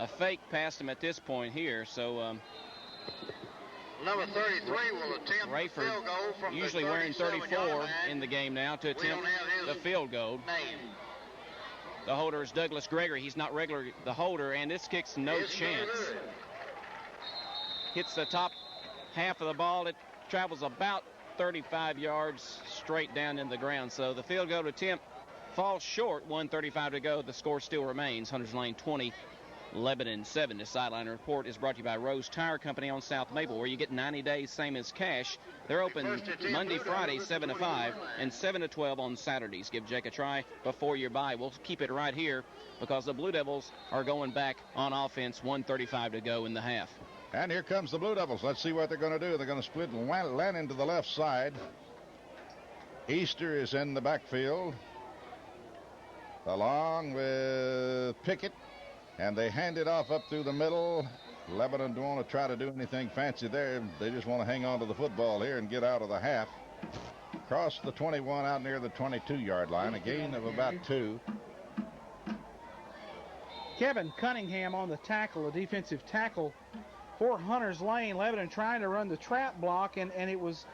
a fake past him at this point here. So number 33 will attempt the field goal from usually the wearing 34 line. in the game now to attempt the field goal. Name. The holder is Douglas Gregory. He's not regular the holder, and this kicks no chance. Good. Hits the top half of the ball. It travels about 35 yards straight down in the ground. So the field goal attempt falls short. 1:35 to go. The score still remains Hunters Lane 20, Lebanon 7. The sideline report is brought to you by Rose Tire Company on South Maple, where you get 90 days same as cash. They're open Monday, Friday, 7 to 5, and 7 to 12 on Saturdays. Give Jake a try before you buy. We'll keep it right here because the Blue Devils are going back on offense. 1:35 to go in the half. And here comes the Blue Devils. Let's see what they're going to do. They're going to split Lannon to the left side. Easter is in the backfield, along with Pickett. And they hand it off up through the middle. Lebanon don't want to try to do anything fancy there. They just want to hang on to the football here and get out of the half. Across the 21 out near the 22-yard line. A gain of about 2. Kevin Cunningham on the tackle, a defensive tackle for Hunters Lane. Lebanon trying to run the trap block, and it was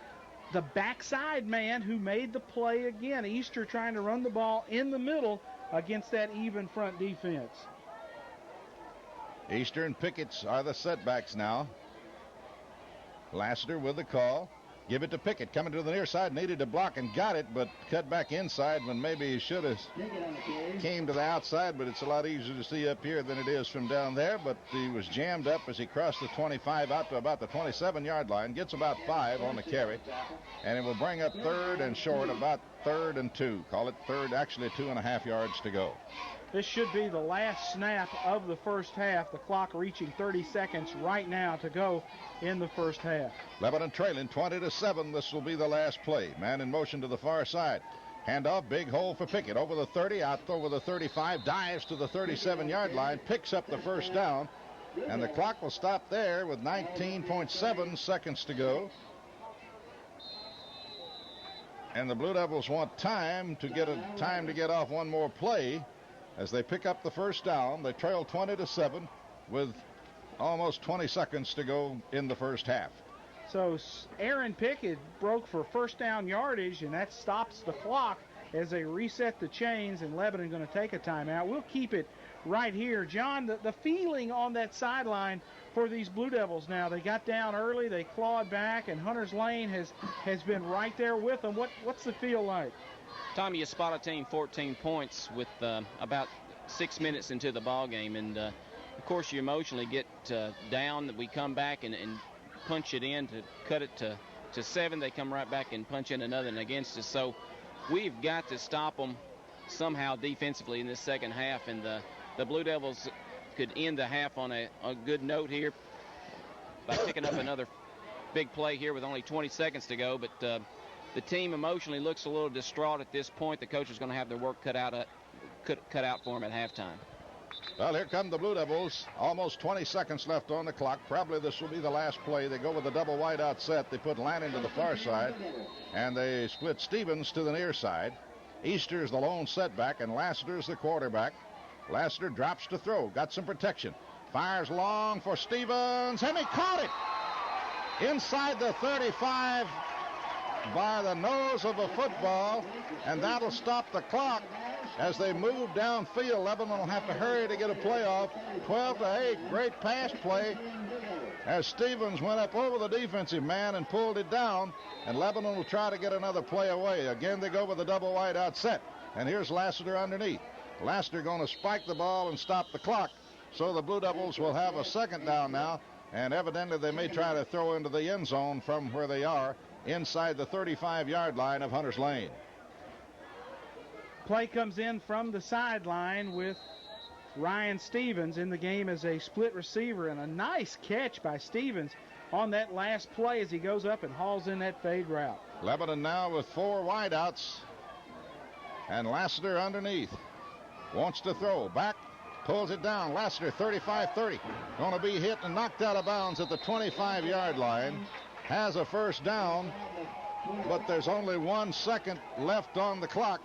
the backside man who made the play again. Easter trying to run the ball in the middle against that even front defense. Easter and Pickett's are the setbacks now. Lassiter with the call. Give it to Pickett. Coming to the near side. Needed to block and got it, but cut back inside when maybe he should have came to the outside, but it's a lot easier to see up here than it is from down there. But he was jammed up as he crossed the 25 out to about the 27-yard line. Gets about 5 on the carry. And it will bring up 3rd and short, about 3rd and 2. Call it 3rd, actually 2.5 yards to go. This should be the last snap of the first half. The clock reaching 30 seconds right now to go in the first half. Lebanon trailing 20-7. This will be the last play. Man in motion to the far side. Handoff, big hole for Pickett. Over the 30, out over the 35, dives to the 37-yard line, picks up the first down, and the clock will stop there with 19.7 seconds to go. And the Blue Devils want time to get off one more play. As they pick up the first down, they trail 20-7 with almost 20 seconds to go in the first half. So Aaron Pickett broke for first down yardage, and that stops the clock as they reset the chains, and Lebanon going to take a timeout. We'll keep it right here. John, the feeling on that sideline for these Blue Devils now. They got down early, they clawed back, and Hunters Lane has been right there with them. What's the feel like? Tommy, you spot a team 14 points with about 6 minutes into the ball game, and of course you emotionally get down. We come back and punch it in to cut it to 7. They come right back and punch in another and against us. So we've got to stop them somehow defensively in this second half, and the Blue Devils could end the half on a good note here by picking up another big play here with only 20 seconds to go, but the team emotionally looks a little distraught at this point. The coach is going to have their work cut out for them at halftime. Well, here come the Blue Devils. Almost 20 seconds left on the clock. Probably this will be the last play. They go with a double wide-out set. They put Lannon to the far side, and they split Stevens to the near side. Easter's the lone setback, and Lassiter's the quarterback. Lassiter drops to throw. Got some protection. Fires long for Stevens, and he caught it inside the 35 by the nose of the football, and that'll stop the clock as they move downfield. Lebanon will have to hurry to get a play off. 12-8, great pass play as Stevens went up over the defensive man and pulled it down, and Lebanon will try to get another play away. Again, they go with a double wide out set, and here's Lassiter underneath. Lassiter going to spike the ball and stop the clock, so the Blue Devils will have a second down now, and evidently they may try to throw into the end zone from where they are inside the 35-yard line of Hunters Lane. Play comes in from the sideline with Ryan Stevens in the game as a split receiver, and a nice catch by Stevens on that last play as he goes up and hauls in that fade route. Lebanon now with 4 wideouts, and Lassiter underneath. Wants to throw. Back. Pulls it down. Lassiter 35-30. Going to be hit and knocked out of bounds at the 25-yard line. Has a first down, but there's only 1 second left on the clock.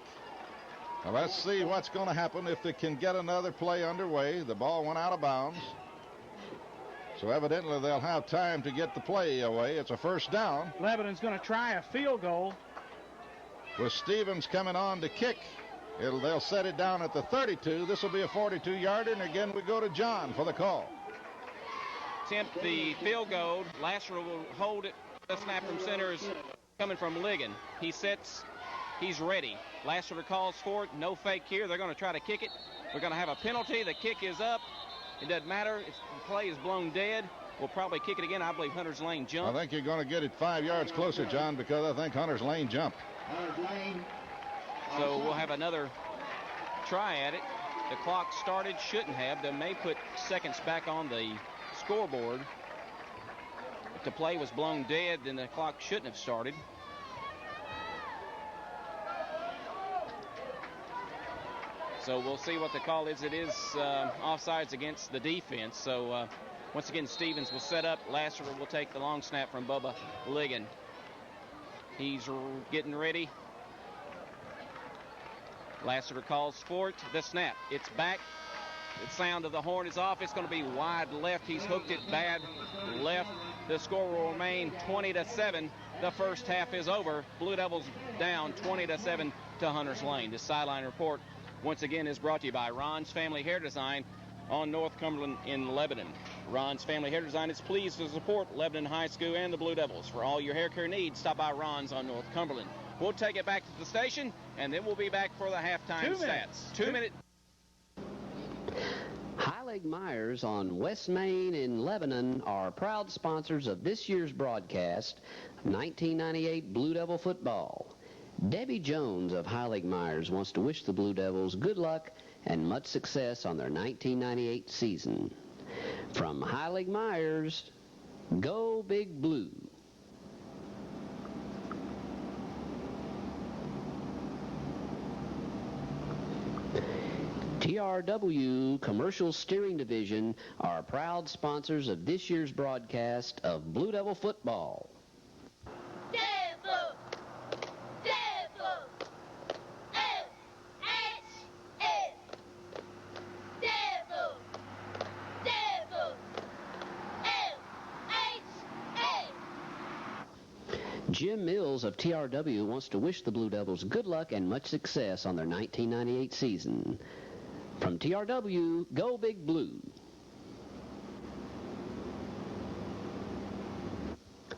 Well, let's see what's going to happen if they can get another play underway. The ball went out of bounds. So evidently they'll have time to get the play away. It's a first down. Lebanon's going to try a field goal. With Stevens coming on to kick, they'll set it down at the 32. This will be a 42-yarder, and again we go to John for the call. Attempt the field goal. Lasseter will hold it. The snap from center is coming from Ligon. He sets. He's ready. Lasseter calls for it. No fake here. They're going to try to kick it. We're going to have a penalty. The kick is up. It doesn't matter. The play is blown dead. We'll probably kick it again. I believe HuntersLane jumped. I think you're going to get it 5 yards closer, John, because I think HuntersLane jumped. So we'll have another try at it. The clock started, shouldn't have. They may put seconds back on the scoreboard. If the play was blown dead, then the clock shouldn't have started. So we'll see what the call is. It is offsides against the defense. So once again, Stevens will set up. Lasseter will take the long snap from Bubba Ligon. He's getting ready. Lasseter calls for it. The snap. It's back. The sound of the horn is off. It's going to be wide left. He's hooked it bad left. The score will remain 20-7. The first half is over. Blue Devils down 20-7 to HuntersLane. The sideline report once again is brought to you by Ron's Family Hair Design on North Cumberland in Lebanon. Ron's Family Hair Design is pleased to support Lebanon High School and the Blue Devils. For all your hair care needs, stop by Ron's on North Cumberland. We'll take it back to the station, and then we'll be back for the halftime stats. 2 minutes. Heilig Myers on West Main in Lebanon are proud sponsors of this year's broadcast of 1998 Blue Devil football. Debbie Jones of Heilig Myers wants to wish the Blue Devils good luck and much success on their 1998 season. From Heilig Myers, go Big Blue. TRW Commercial Steering Division are proud sponsors of this year's broadcast of Blue Devil football. Devil! Devil! LHS! Devil! Devil! LHS! Jim Mills of TRW wants to wish the Blue Devils good luck and much success on their 1998 season. From TRW, go Big Blue.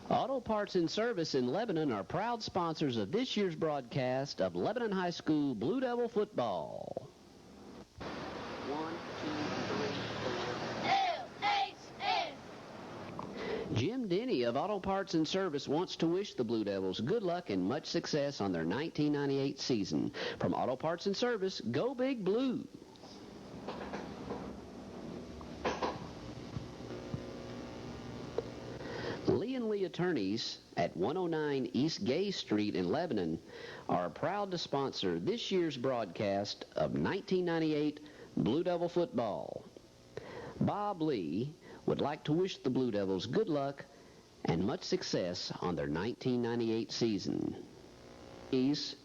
Auto Parts and Service in Lebanon are proud sponsors of this year's broadcast of Lebanon High School Blue Devil football. 1, 2, 3, 4. LHS. Jim Denny of Auto Parts and Service wants to wish the Blue Devils good luck and much success on their 1998 season. From Auto Parts and Service, go Big Blue. Lee & Lee Attorneys at 109 East Gay Street in Lebanon are proud to sponsor this year's broadcast of 1998 Blue Devil football. Bob Lee would like to wish the Blue Devils good luck and much success on their 1998 season. Please,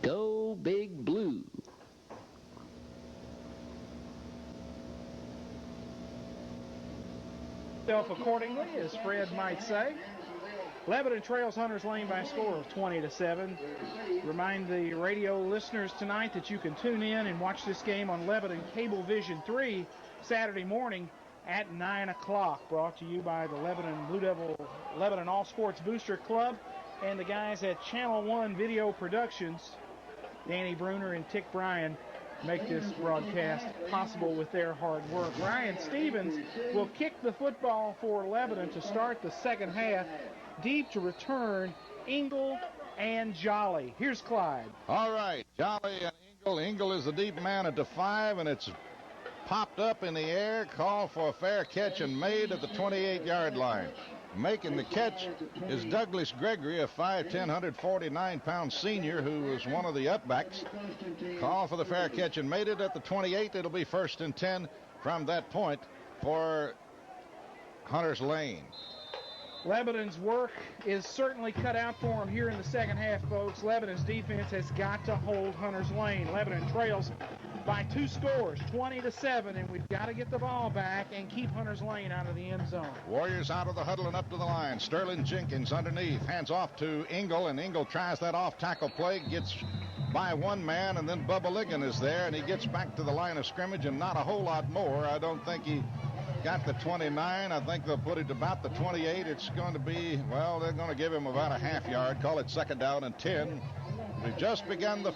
go Big Blue. Accordingly, as Fred might say. Lebanon trails HuntersLane by a score of 20-7. Remind the radio listeners tonight that you can tune in and watch this game on Lebanon Cablevision 3 Saturday morning at 9 o'clock. Brought to you by the Lebanon Blue Devil Lebanon All Sports Booster Club and the guys at Channel 1 Video Productions. Danny Bruner and Tick Bryan make this broadcast possible with their hard work. Ryan Stevens will kick the football for Lebanon to start the second half. Deep to return, Engel and Jolly. Here's Clyde. All right, Jolly and Engel. Engel is the deep man at the 5, and it's popped up in the air, called for a fair catch and made at the 28-yard line. Making the catch is Douglas Gregory, a 5'10", 149-pound senior who was one of the upbacks. Called for the fair catch and made it at the 28. It'll be 1st and 10 from that point for HuntersLane. Lebanon's work is certainly cut out for them here in the second half, folks. Lebanon's defense has got to hold Hunters Lane. Lebanon trails by 2 scores, 20-7, and we've got to get the ball back and keep Hunters Lane out of the end zone. Warriors out of the huddle and up to the line. Sterling Jenkins underneath, hands off to Engel, and Engel tries that off-tackle play, gets by one man, and then Bubba Ligon is there, and he gets back to the line of scrimmage, and not a whole lot more. I don't think he got the 29. I think they'll put it about the 28. It's going to be, well, they're going to give him about a half yard, call it second down and 10. We've just begun the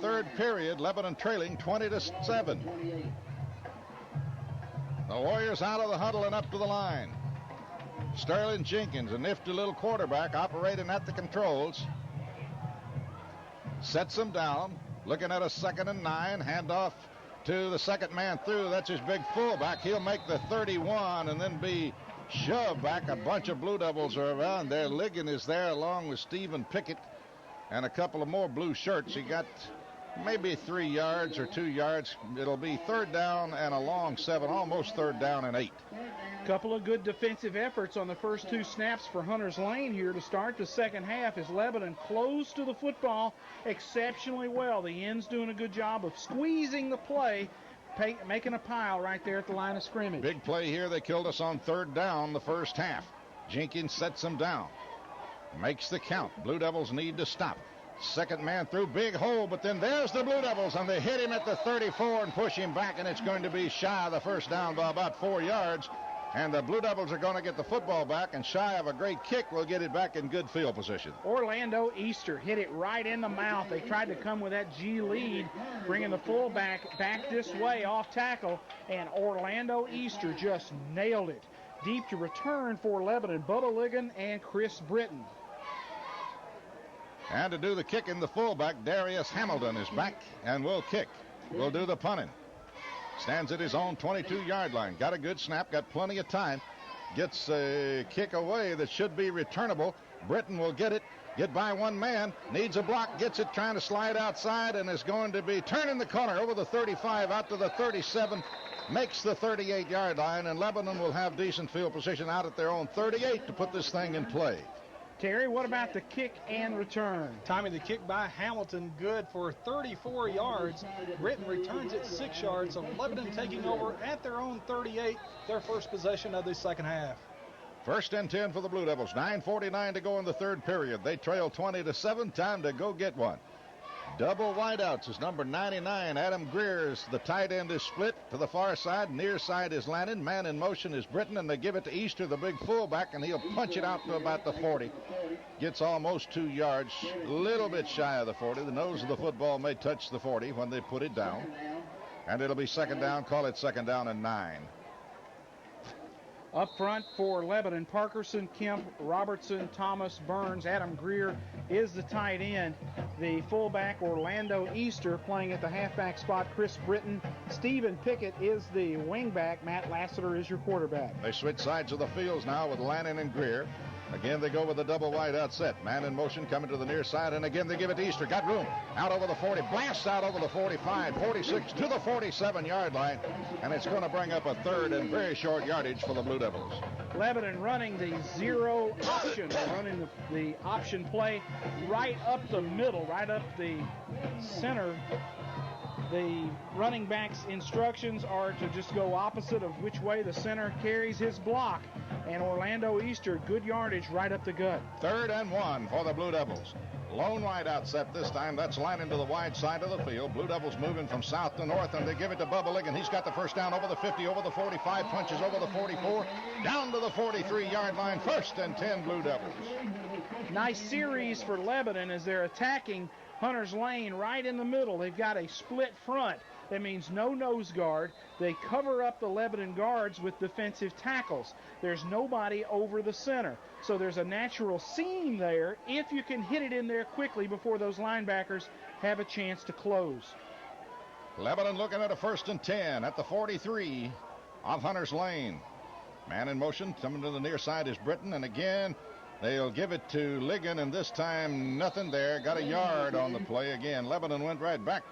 third period, Lebanon trailing 20-7. The Warriors out of the huddle and up to the line. Sterling Jenkins, a nifty little quarterback, operating at the controls. Sets him down, looking at a 2nd and 9, handoff to the second man through. That's his big fullback. He'll make the 31 and then be shoved back. A bunch of Blue Devils are around there. Ligon is there along with Stephen Pickett and a couple of more blue shirts. He got maybe 3 yards or 2 yards. It'll be third down and a long 7, almost third down and 8. Couple of good defensive efforts on the first 2 snaps for Hunters Lane here to start the second half as Lebanon close to the football exceptionally well. The ends doing a good job of squeezing the play, making a pile right there at the line of scrimmage. Big play here. They killed us on third down the first half. Jenkins sets him down. Makes the count. Blue Devils need to stop. Second man through, big hole, but then there's the Blue Devils, and they hit him at the 34 and push him back, and it's going to be shy of the first down by about 4 yards. And the Blue Devils are going to get the football back, and shy of a great kick will get it back in good field position. Orlando Easter hit it right in the mouth. They tried to come with that G lead, bringing the fullback back this way off tackle, and Orlando Easter just nailed it. Deep to return for Lebanon, Bubba Ligon and Chris Britton. And to do the kicking, the fullback, Darius Hamilton, is back and will kick. Will do the punting. Stands at his own 22-yard line. Got a good snap, got plenty of time. Gets a kick away that should be returnable. Britton will get it, get by one man, needs a block, gets it, trying to slide outside, and is going to be turning the corner over the 35 out to the 37. Makes the 38-yard line, and Lebanon will have decent field position out at their own 38 to put this thing in play. Terry, what about the kick and return? Timing the kick by Hamilton, good for 34 yards. Britton returns it 6 yards, so Lebanon taking over at their own 38, their first possession of the second half. First and 10 for the Blue Devils. 9:49 to go in the third period. They trail 20-7. Time to go get one. Double wideouts is number 99. Adam Greer's the tight end is split to the far side. Near side is Lannon. Man in motion is Britton, and they give it to Easter, the big fullback, and he'll punch it out to about the 40. Gets almost 2 yards, a little bit shy of the 40. The nose of the football may touch the 40 when they put it down. And it'll be second down. Call it second down and 9. Up front for Lebanon, Parkerson, Kemp, Robertson, Thomas, Burns. Adam Greer is the tight end. The fullback, Orlando Easter, playing at the halfback spot, Chris Britton. Stephen Pickett is the wingback. Matt Lassiter is your quarterback. They switch sides of the fields now with Lannon and Greer. Again, they go with a double wide out set. Man in motion coming to the near side, and again they give it to Easter. Got room. Out over the 40. Blasts out over the 45, 46 to the 47-yard line, and it's going to bring up a third and very short yardage for the Blue Devils. Lebanon running the zero option, running the option play right up the middle, right up the center. The running back's instructions are to just go opposite of which way the center carries his block. And Orlando Easter, good yardage right up the gut. 3rd and 1 for the Blue Devils. Lone wide out set this time. That's lining to the wide side of the field. Blue Devils moving from south to north, and they give it to Bubba Ligon. He's got the first down over the 50, over the 45, punches over the 44, down to the 43-yard line. 1st and 10 Blue Devils. Nice series for Lebanon as they're attacking Hunters Lane right in the middle. They've got a split front. That means no nose guard. They cover up the Lebanon guards with defensive tackles. There's nobody over the center. So there's a natural seam there if you can hit it in there quickly before those linebackers have a chance to close. Lebanon looking at a 1st and 10 at the 43 of Hunters Lane. Man in motion, coming to the near side is Britton, and again they'll give it to Ligon, and this time nothing there. Got a yard on the play again. Lebanon went right back